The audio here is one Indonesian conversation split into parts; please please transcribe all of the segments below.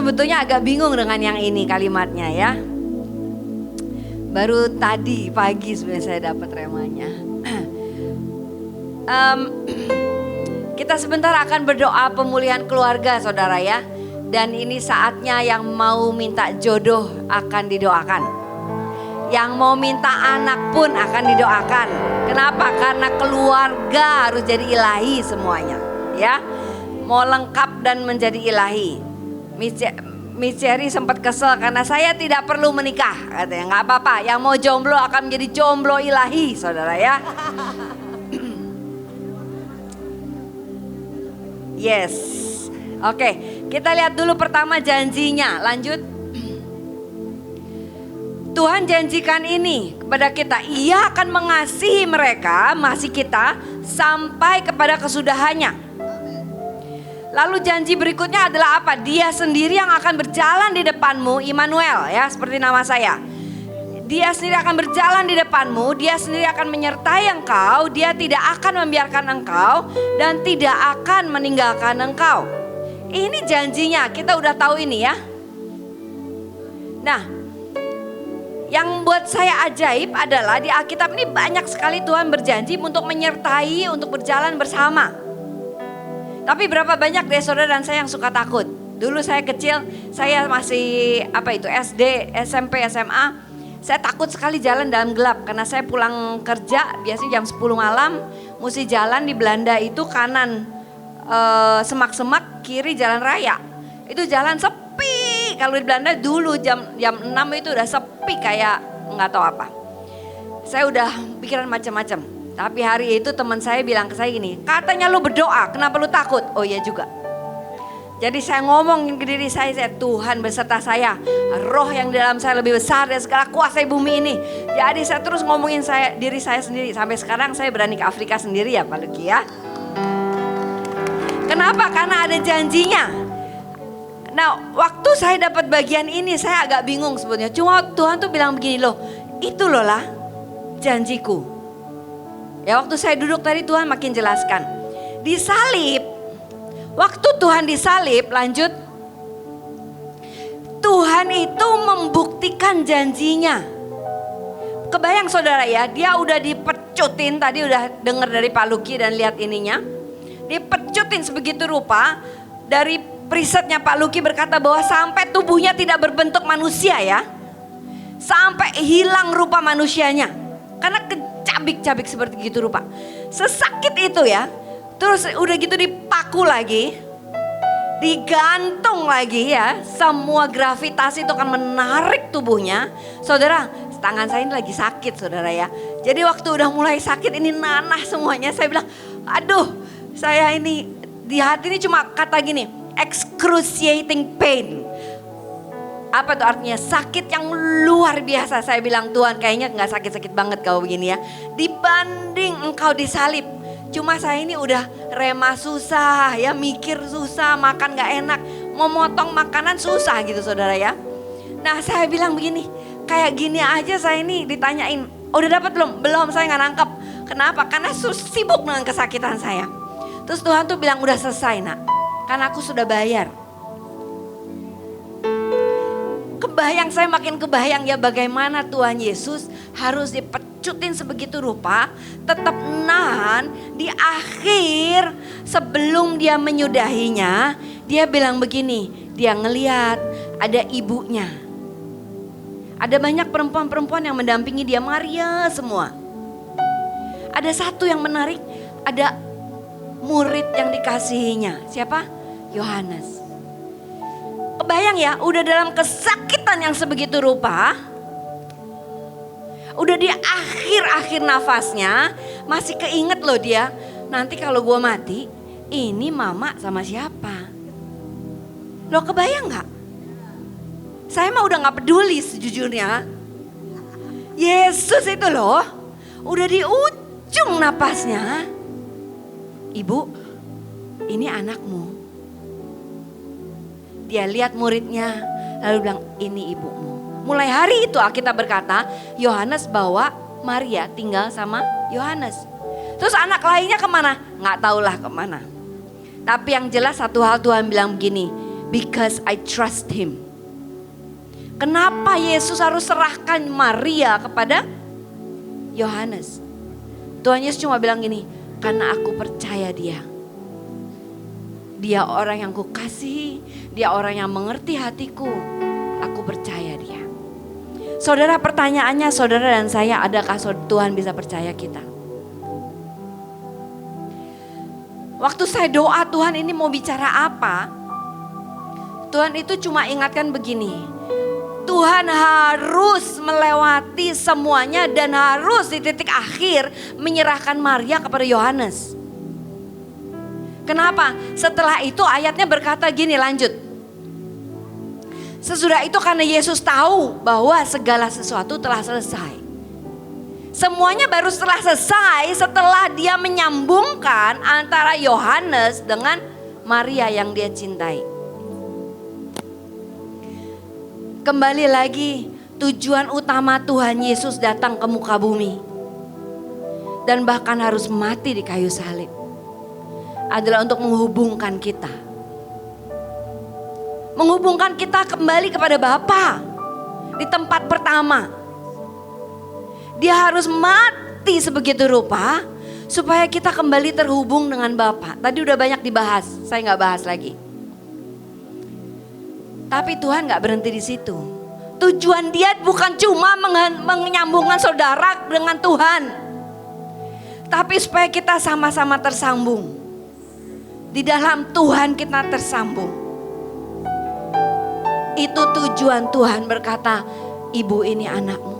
sebetulnya agak bingung dengan yang ini kalimatnya ya. Baru tadi pagi sebenarnya saya dapat remanya. Kita sebentar akan berdoa pemulihan keluarga saudara ya. Dan ini saatnya yang mau minta jodoh akan didoakan. Yang mau minta anak pun akan didoakan. Kenapa? Karena keluarga harus jadi ilahi semuanya ya. Mau lengkap dan menjadi ilahi. Miss Cherry sempat kesel karena saya tidak perlu menikah katanya. Nggak apa-apa, yang mau jomblo akan menjadi jomblo ilahi saudara ya. Yes. Oke, kita lihat dulu pertama janjinya. Lanjut. Tuhan janjikan ini kepada kita. Ia akan mengasihi mereka, masih kita, sampai kepada kesudahannya. Lalu janji berikutnya adalah apa? Dia sendiri yang akan berjalan di depanmu, Immanuel ya, seperti nama saya. Dia sendiri akan berjalan di depanmu, dia sendiri akan menyertai engkau, dia tidak akan membiarkan engkau dan tidak akan meninggalkan engkau. Ini janjinya, kita udah tahu ini ya. Nah, yang buat saya ajaib adalah di Alkitab ini banyak sekali Tuhan berjanji untuk menyertai, untuk berjalan bersama. Tapi berapa banyak deh saudara dan saya yang suka takut. Dulu saya kecil, saya masih SD, SMP, SMA. Saya takut sekali jalan dalam gelap karena saya pulang kerja biasanya jam 10 malam. Mesti jalan di Belanda itu kanan semak-semak, kiri jalan raya. Itu jalan sepi. Kalau di Belanda dulu jam 6 itu udah sepi kayak nggak tahu apa. Saya udah pikiran macam-macam. Tapi hari itu teman saya bilang ke saya gini, katanya lu berdoa, kenapa lu takut? Oh iya juga. Jadi saya ngomongin ke diri saya, Tuhan beserta saya. Roh yang di dalam saya lebih besar dari segala kuasa bumi ini. Jadi saya terus ngomongin diri saya sendiri. Sampai sekarang saya berani ke Afrika sendiri ya Pak Luki ya. Kenapa? Karena ada janjinya. Nah waktu saya dapat bagian ini saya agak bingung sebetulnya. Cuma Tuhan tuh bilang begini loh, itu loh lah janjiku. Ya waktu saya duduk tadi Tuhan makin jelaskan. Disalib, waktu Tuhan disalib, lanjut. Tuhan itu membuktikan janjinya. Kebayang saudara ya, dia udah dipecutin, tadi udah dengar dari Pak Luki dan lihat ininya. Dipecutin sebegitu rupa, dari risetnya Pak Luki berkata bahwa sampai tubuhnya tidak berbentuk manusia ya. Sampai hilang rupa manusianya. Karena cabik-cabik seperti gitu rupa. Sesakit itu ya. Terus udah gitu dipaku lagi. Digantung lagi ya. Semua gravitasi itu akan menarik tubuhnya. Saudara, tangan saya ini lagi sakit saudara ya. Jadi waktu udah mulai sakit ini nanah semuanya. Saya bilang, aduh saya ini di hati ini cuma kata gini. Excruciating pain. Apa tuh artinya? Sakit yang luar biasa. Saya bilang Tuhan kayaknya gak sakit-sakit banget kau begini ya. Dibanding engkau disalib. Cuma saya ini udah rema susah ya. Mikir susah, makan gak enak. Mau motong makanan susah gitu saudara ya. Nah saya bilang begini. Kayak gini aja saya ini ditanyain. Udah dapat belum? Belum, saya gak nangkep. Kenapa? Karena sibuk dengan kesakitan saya. Terus Tuhan tuh bilang udah selesai nak. Karena aku sudah bayar. Kebayang, saya makin kebayang ya bagaimana Tuhan Yesus harus dipecutin sebegitu rupa. Tetap nahan di akhir sebelum dia menyudahinya. Dia bilang begini, dia ngeliat ada ibunya. Ada banyak perempuan-perempuan yang mendampingi dia, Maria semua. Ada satu yang menarik, ada murid yang dikasihinya. Siapa? Yohanes. Kebayang ya, udah dalam kesakitan yang sebegitu rupa. Udah di akhir-akhir nafasnya, masih keinget loh dia. Nanti kalau gue mati, ini mama sama siapa? Lo kebayang gak? Saya mah udah gak peduli sejujurnya. Yesus itu loh, udah di ujung napasnya. Ibu, ini anakmu. Dia lihat muridnya, lalu bilang ini ibumu. Mulai hari itu Alkitab berkata, Yohanes bawa Maria tinggal sama Yohanes. Terus anak lainnya kemana? Nggak tahulah kemana. Tapi yang jelas satu hal Tuhan bilang begini, Because I trust him. Kenapa Yesus harus serahkan Maria kepada Yohanes? Tuhan Yesus cuma bilang gini, karena aku percaya dia. Dia orang yang kukasihi, dia orang yang mengerti hatiku. Aku percaya dia. Saudara, pertanyaannya saudara dan saya, adakah Tuhan bisa percaya kita? Waktu saya doa, Tuhan ini mau bicara apa? Tuhan itu cuma ingatkan begini, Tuhan harus melewati semuanya dan harus di titik akhir menyerahkan Maria kepada Yohanes. Kenapa? Setelah itu ayatnya berkata gini, lanjut. Sesudah itu karena Yesus tahu bahwa segala sesuatu telah selesai. Semuanya baru setelah selesai setelah dia menyambungkan antara Yohanes dengan Maria yang dia cintai. Kembali lagi, tujuan utama Tuhan Yesus datang ke muka bumi dan bahkan harus mati di kayu salib adalah untuk menghubungkan kita. Menghubungkan kita kembali kepada Bapa di tempat pertama. Dia harus mati sebegitu rupa supaya kita kembali terhubung dengan Bapa. Tadi udah banyak dibahas, saya nggak bahas lagi. Tapi Tuhan gak berhenti di situ. Tujuan dia bukan cuma menyambungkan saudara dengan Tuhan, tapi supaya kita sama-sama tersambung. Di dalam Tuhan kita tersambung. Itu tujuan Tuhan berkata, ibu ini anakmu.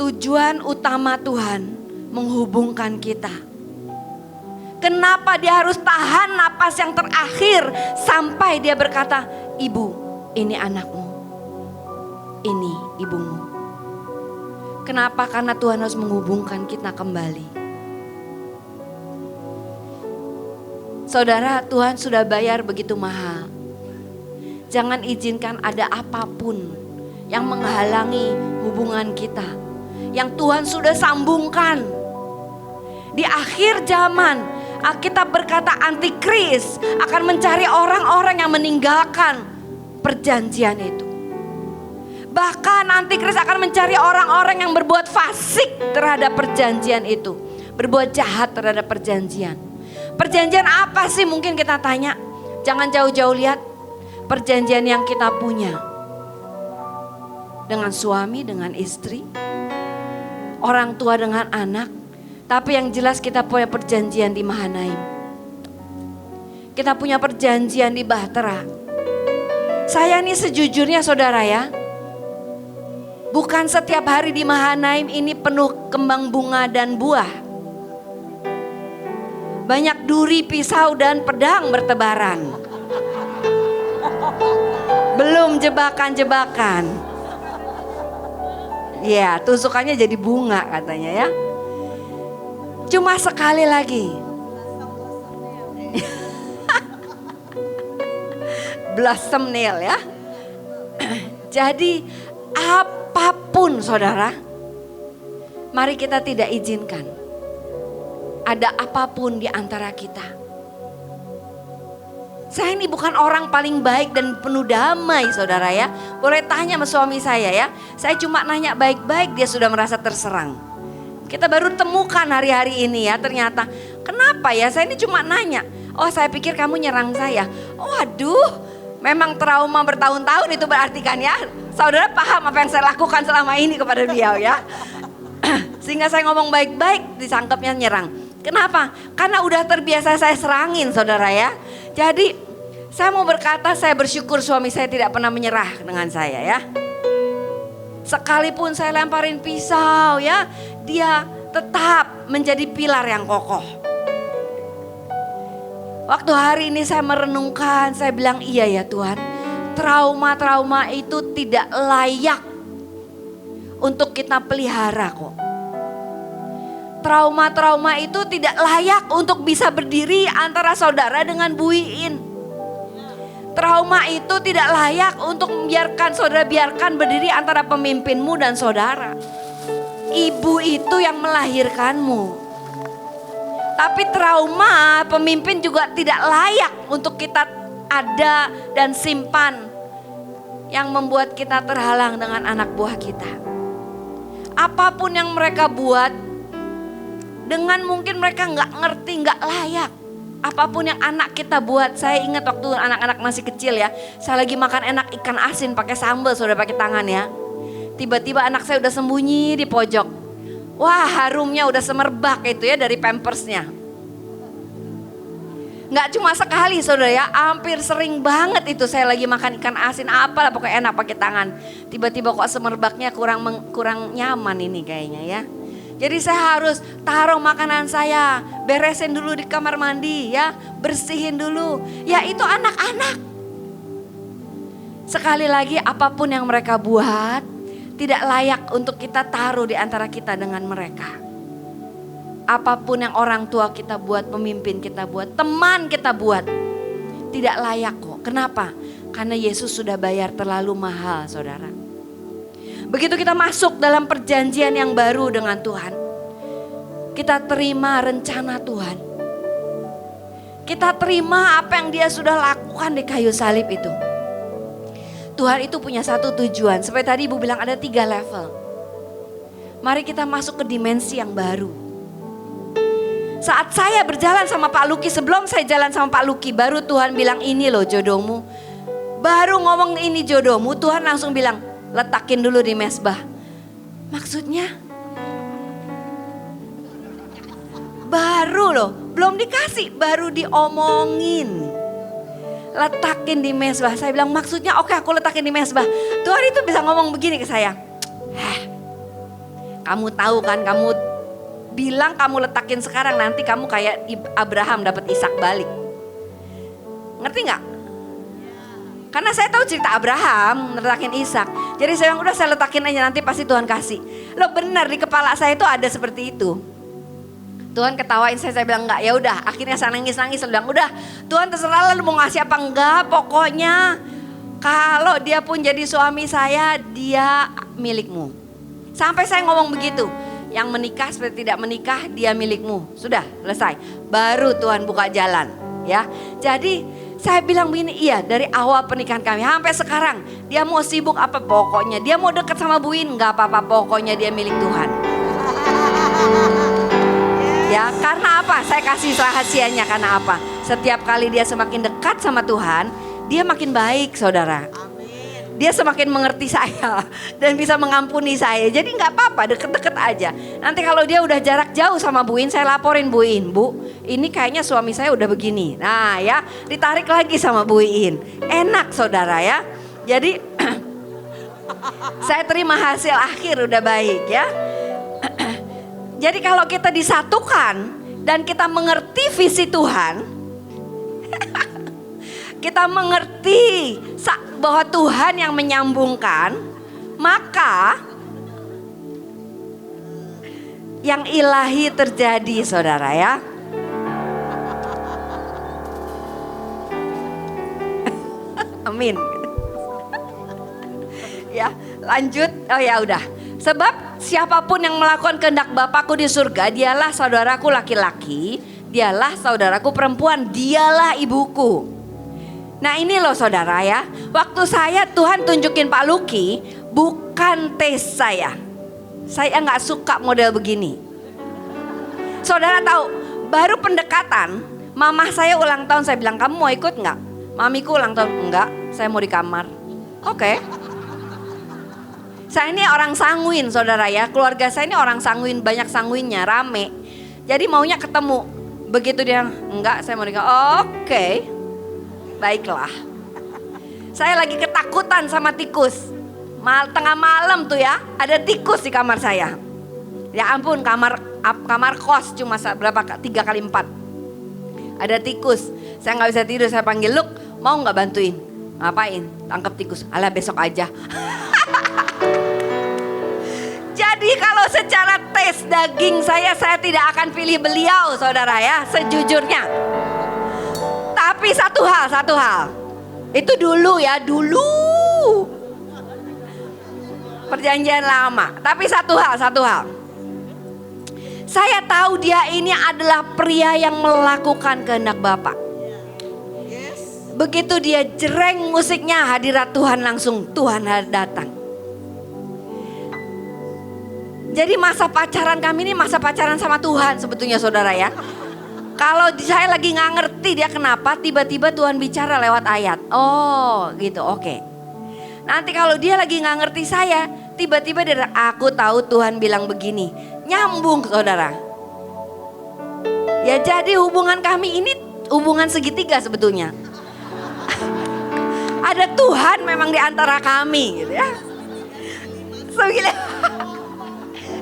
Tujuan utama Tuhan menghubungkan kita. Kenapa dia harus tahan napas yang terakhir sampai dia berkata, ibu, ini anakmu, ini ibumu. Kenapa? Karena Tuhan harus menghubungkan kita kembali. Saudara, Tuhan sudah bayar begitu mahal. Jangan izinkan ada apapun yang menghalangi hubungan kita, yang Tuhan sudah sambungkan. Di akhir zaman, Alkitab berkata antikris akan mencari orang-orang yang meninggalkan perjanjian itu. Bahkan antikris akan mencari orang-orang yang berbuat fasik terhadap perjanjian itu. Berbuat jahat terhadap perjanjian. Perjanjian apa sih mungkin kita tanya? Jangan jauh-jauh lihat perjanjian yang kita punya. Dengan suami, dengan istri. Orang tua dengan anak. Tapi yang jelas kita punya perjanjian di Mahanaim. Kita punya perjanjian di Bahtera. Saya ini sejujurnya saudara ya, bukan setiap hari di Mahanaim ini penuh kembang bunga dan buah. Banyak duri, pisau dan pedang bertebaran. Belum jebakan-jebakan. Ya, tusukannya jadi bunga katanya ya. Cuma sekali lagi. Blossom nail ya. Jadi apapun saudara, mari kita tidak izinkan ada apapun di antara kita. Saya ini bukan orang paling baik dan penuh damai saudara ya. Boleh tanya sama suami saya ya. Saya cuma nanya baik-baik, dia sudah merasa terserang. Kita baru temukan hari-hari ini ya, ternyata kenapa ya, saya ini cuma nanya. Oh, saya pikir kamu nyerang saya. Waduh, memang trauma bertahun-tahun itu berarti kan ya. Saudara paham apa yang saya lakukan selama ini kepada beliau ya. Sehingga saya ngomong baik-baik disangkapnya nyerang. Kenapa? Karena udah terbiasa saya serangin saudara ya. Jadi saya mau berkata, saya bersyukur suami saya tidak pernah menyerah dengan saya ya. Sekalipun saya lemparin pisau ya, dia tetap menjadi pilar yang kokoh. Waktu hari ini saya merenungkan, saya bilang iya ya Tuhan, trauma-trauma itu tidak layak untuk kita pelihara kok. Trauma-trauma itu tidak layak untuk bisa berdiri antara saudara dengan Bu Iin. Trauma itu tidak layak untuk membiarkan saudara biarkan berdiri antara pemimpinmu dan saudara. Ibu itu yang melahirkanmu. Tapi trauma pemimpin juga tidak layak untuk kita ada dan simpan, yang membuat kita terhalang dengan anak buah kita. Apapun yang mereka buat, dengan mungkin mereka nggak ngerti, nggak layak. Apapun yang anak kita buat, saya ingat waktu anak-anak masih kecil ya, saya lagi makan enak ikan asin pakai sambal, saudara, pakai tangan ya. Tiba-tiba anak saya udah sembunyi di pojok. Wah, harumnya udah semerbak itu ya dari pampersnya. Nggak cuma sekali, saudara ya, hampir sering banget itu saya lagi makan ikan asin apalah pokoknya enak pakai tangan. Tiba-tiba kok semerbaknya kurang nyaman ini kayaknya ya. Jadi saya harus taruh makanan saya, beresin dulu di kamar mandi ya, bersihin dulu. Ya itu anak-anak. Sekali lagi, apapun yang mereka buat tidak layak untuk kita taruh di antara kita dengan mereka. Apapun yang orang tua kita buat, pemimpin kita buat, teman kita buat, tidak layak kok. Kenapa? Karena Yesus sudah bayar terlalu mahal, saudara. Begitu kita masuk dalam perjanjian yang baru dengan Tuhan, kita terima rencana Tuhan. Kita terima apa yang Dia sudah lakukan di kayu salib itu. Tuhan itu punya satu tujuan. Seperti tadi Ibu bilang ada 3 level. Mari kita masuk ke dimensi yang baru. Saat saya berjalan sama Pak Luki, sebelum saya jalan sama Pak Luki, baru Tuhan bilang ini loh jodohmu. Baru ngomong ini jodohmu, Tuhan langsung bilang letakin dulu di mesbah. Maksudnya? Baru loh, belum dikasih, baru diomongin. Letakin di mesbah. Saya bilang maksudnya oke, aku letakin di mesbah. Tuhan itu bisa ngomong begini ke saya. Kamu tahu kan, kamu bilang kamu letakin sekarang, nanti kamu kayak Abraham dapat Ishak balik. Ngerti gak? Karena saya tahu cerita Abraham letakin Ishak. Jadi saya bilang udah saya letakin aja, nanti pasti Tuhan kasih. Loh benar, di kepala saya itu ada seperti itu. Tuhan ketawain saya bilang enggak, ya udah. Akhirnya saya nangis, saya bilang udah, Tuhan terserah lu mau ngasih apa enggak, pokoknya kalau dia pun jadi suami saya, dia milikmu. Sampai saya ngomong begitu, yang menikah seperti tidak menikah, dia milikmu. Sudah selesai. Baru Tuhan buka jalan, ya. Jadi saya bilang begini, iya dari awal pernikahan kami sampai sekarang, dia mau sibuk apa pokoknya, dia mau dekat sama Bu In enggak apa-apa, pokoknya dia milik Tuhan. Ya, karena apa? Saya kasih rahasianya karena apa? Setiap kali dia semakin dekat sama Tuhan, dia makin baik, saudara. Dia semakin mengerti saya dan bisa mengampuni saya. Jadi nggak apa-apa, deket-deket aja. Nanti kalau dia udah jarak jauh sama Bu In, saya laporin Bu In, Bu, ini kayaknya suami saya udah begini. Nah ya, ditarik lagi sama Bu In. Enak, saudara ya. Jadi saya terima hasil akhir udah baik ya. Jadi kalau kita disatukan dan kita mengerti visi Tuhan, kita mengerti bahwa Tuhan yang menyambungkan, maka yang ilahi terjadi, saudara ya. Amin. Ya, lanjut. Oh ya udah. Sebab siapapun yang melakukan kehendak Bapakku di surga, dialah saudaraku laki-laki, dialah saudaraku perempuan, dialah ibuku. Nah ini loh saudara ya, waktu saya Tuhan tunjukin Pak Luki, bukan tes saya. Saya gak suka model begini. Saudara tahu, baru pendekatan, mama saya ulang tahun, saya bilang kamu mau ikut gak? Mamiku ulang tahun, enggak, saya mau di kamar. Oke. Saya ini orang sanguin saudara ya, keluarga saya ini orang sanguin, banyak sanguinnya, rame. Jadi maunya ketemu, begitu dia enggak, saya mau di kamar. Oke. Baiklah. Saya lagi ketakutan sama tikus. Tengah malam tuh ya, ada tikus di kamar saya. Ya ampun, kamar kos cuma berapa 3 kali 4. Ada tikus. Saya nggak bisa tidur, saya panggil Luk, mau nggak bantuin? Ngapain? Tangkap tikus. Alah besok aja. Jadi kalau secara tes daging saya tidak akan pilih beliau saudara ya, sejujurnya. Tapi satu hal, itu dulu ya, dulu perjanjian lama. Tapi satu hal, Saya tahu dia ini adalah pria yang melakukan kehendak Bapa. Begitu dia jereng musiknya, hadirat Tuhan langsung Tuhan datang. Jadi masa pacaran kami ini masa pacaran sama Tuhan sebetulnya saudara ya. Kalau saya lagi nggak ngerti dia kenapa, tiba-tiba Tuhan bicara lewat ayat. Oh gitu, oke. Nanti kalau dia lagi nggak ngerti saya, tiba-tiba dia, aku tahu Tuhan bilang begini. Nyambung saudara. Ya jadi hubungan kami ini hubungan segitiga sebetulnya. Ada Tuhan memang di antara kami gitu ya. Segini.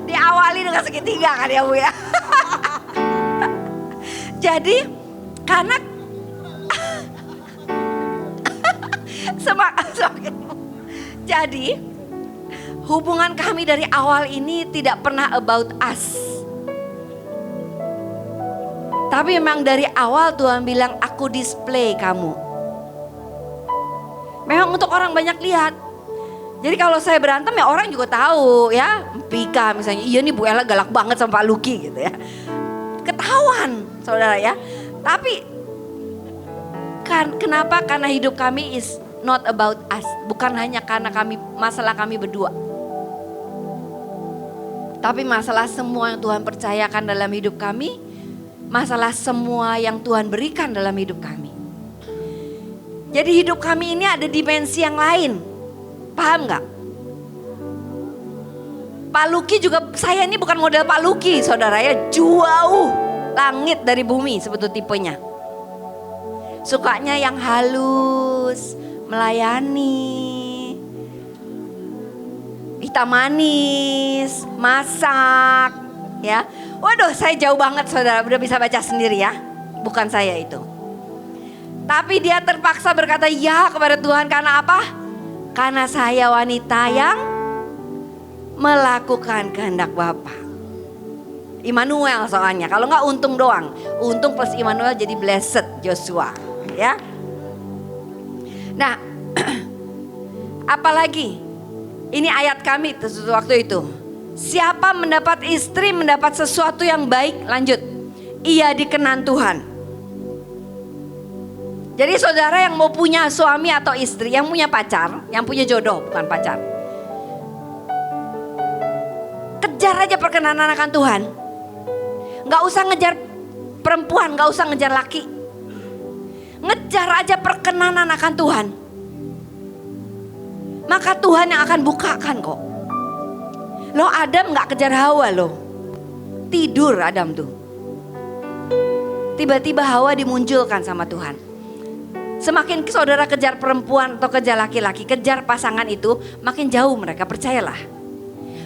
Diawali dengan segitiga kan ya Bu ya. Jadi karena jadi hubungan kami dari awal ini tidak pernah about us. Tapi memang dari awal Tuhan bilang aku display kamu. Memang untuk orang banyak lihat. Jadi kalau saya berantem ya orang juga tahu ya. Pika misalnya, iya nih Bu Ella galak banget sama Pak Luki gitu ya. Ketahuan saudara ya. Tapi kenapa? Karena hidup kami is not about us. Bukan hanya karena masalah kami berdua. Tapi masalah semua yang Tuhan percayakan dalam hidup kami. Masalah semua yang Tuhan berikan dalam hidup kami. Jadi hidup kami ini ada dimensi yang lain. Paham gak? Pak Luki juga, saya ini bukan model Pak Luki saudara ya. Jauh langit dari bumi sebetulnya tipenya. Sukanya yang halus, melayani, hitam manis, masak ya. Waduh saya jauh banget saudara, udah bisa baca sendiri ya. Bukan saya itu. Tapi dia terpaksa berkata ya kepada Tuhan karena apa? Karena saya wanita yang melakukan kehendak Bapa. Immanuel soalnya, kalau nggak untung doang. Untung plus Immanuel jadi blessed Joshua ya. Nah apalagi ini ayat kami waktu itu. Siapa mendapat istri mendapat sesuatu yang baik, lanjut. Ia dikenan Tuhan. Jadi saudara yang mau punya suami atau istri, yang punya pacar, yang punya jodoh bukan pacar. Kejar aja perkenanan akan Tuhan. Gak usah ngejar perempuan, gak usah ngejar laki. Ngejar aja perkenanan akan Tuhan. Maka Tuhan yang akan bukakan kok. Lo Adam gak kejar Hawa lo. Tidur Adam tuh. Tiba-tiba Hawa dimunculkan sama Tuhan. Semakin saudara kejar perempuan atau kejar laki-laki, kejar pasangan itu, makin jauh mereka, percayalah.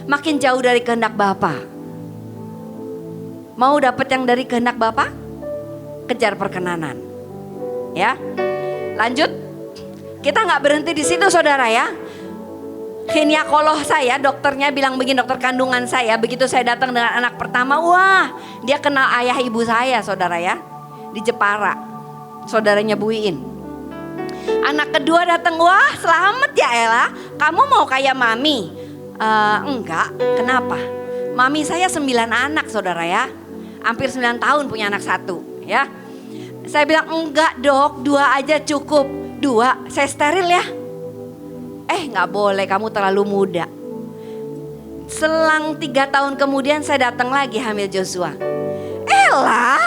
Makin jauh dari kehendak Bapa. Mau dapat yang dari kehendak Bapa? Kejar perkenanan. Ya. Lanjut. Kita nggak berhenti di situ saudara ya. Ginekoloh saya, dokternya bilang begini, dokter kandungan saya, begitu saya datang dengan anak pertama, wah, dia kenal ayah ibu saya saudara ya. Di Jepara. Saudaranya Bu Iin. Anak kedua datang, wah selamat ya Ella, kamu mau kayak mami? Enggak, kenapa? Mami saya 9 anak saudara ya, hampir 9 tahun punya anak 1 ya. Saya bilang enggak dok, 2 aja cukup. 2, saya steril ya. Gak boleh, kamu terlalu muda. Selang 3 tahun kemudian saya datang lagi hamil Joshua. Ella,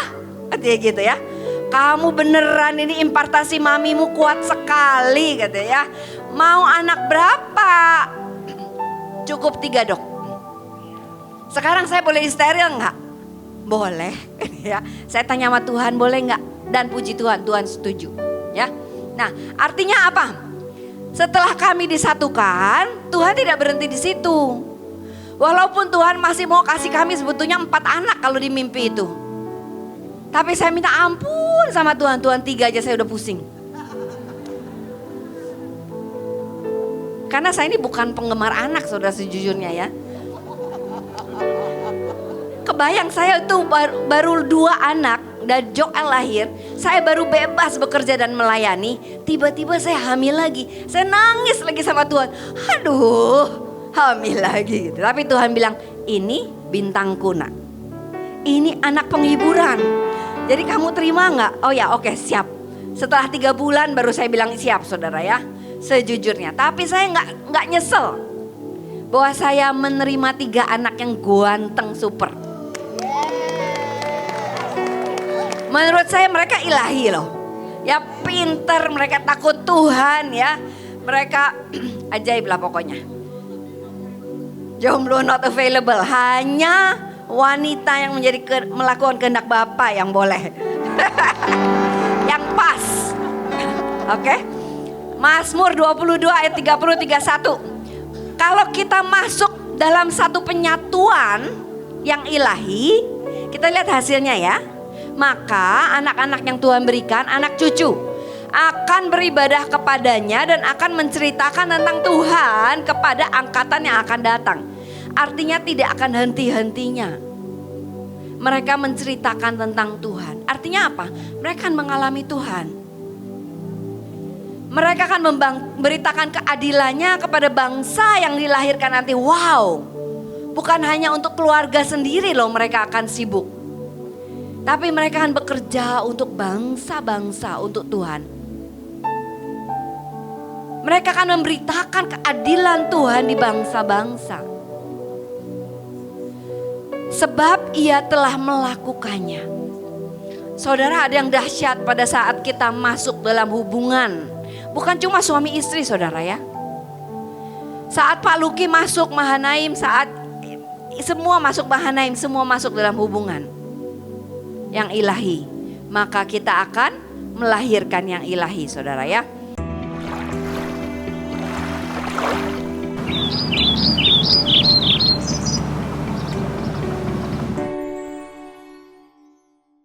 katanya gitu ya. Kamu beneran ini impartasi mamimu kuat sekali katanya ya. Mau anak berapa? Cukup 3 dok. Sekarang saya boleh steril nggak? Boleh ya. Saya tanya sama Tuhan boleh nggak? Dan puji Tuhan, Tuhan setuju ya. Nah artinya apa? Setelah kami disatukan, Tuhan tidak berhenti di situ. Walaupun Tuhan masih mau kasih kami sebetulnya 4 anak kalau di mimpi itu. Tapi saya minta ampun sama Tuhan, Tuhan 3 aja saya udah pusing. Karena saya ini bukan penggemar anak saudara sejujurnya ya. Kebayang saya tuh baru 2 anak dan Joel lahir. Saya baru bebas bekerja dan melayani. Tiba-tiba saya hamil lagi. Saya nangis lagi sama Tuhan. Aduh hamil lagi gitu. Tapi Tuhan bilang ini bintangku nak. Ini anak penghiburan. Jadi kamu terima nggak? Oh ya, oke, siap. Setelah 3 bulan baru saya bilang siap, saudara ya. Sejujurnya. Tapi saya nggak nyesel bahwa saya menerima 3 anak yang ganteng super. Menurut saya mereka ilahi loh. Ya pinter, mereka takut Tuhan ya. Mereka ajaib lah pokoknya. Jomblo not available. Hanya wanita yang melakukan kehendak Bapa yang boleh. Yang pas. Oke. Mazmur 22 ayat 30-31. Kalau kita masuk dalam satu penyatuan yang ilahi, kita lihat hasilnya ya. Maka anak-anak yang Tuhan berikan, anak cucu, akan beribadah kepadanya dan akan menceritakan tentang Tuhan kepada angkatan yang akan datang. Artinya tidak akan henti-hentinya. Mereka menceritakan tentang Tuhan. Artinya apa? Mereka akan mengalami Tuhan. Mereka akan memberitakan keadilannya kepada bangsa yang dilahirkan nanti. Wow, bukan hanya untuk keluarga sendiri loh mereka akan sibuk. Tapi mereka akan bekerja untuk bangsa-bangsa, untuk Tuhan. Mereka akan memberitakan keadilan Tuhan di bangsa-bangsa. Sebab ia telah melakukannya. Saudara, ada yang dahsyat pada saat kita masuk dalam hubungan. Bukan cuma suami istri, saudara ya. Saat Pak Luki masuk Mahanaim, saat semua masuk Mahanaim, semua masuk dalam hubungan yang ilahi, maka kita akan melahirkan yang ilahi, saudara ya.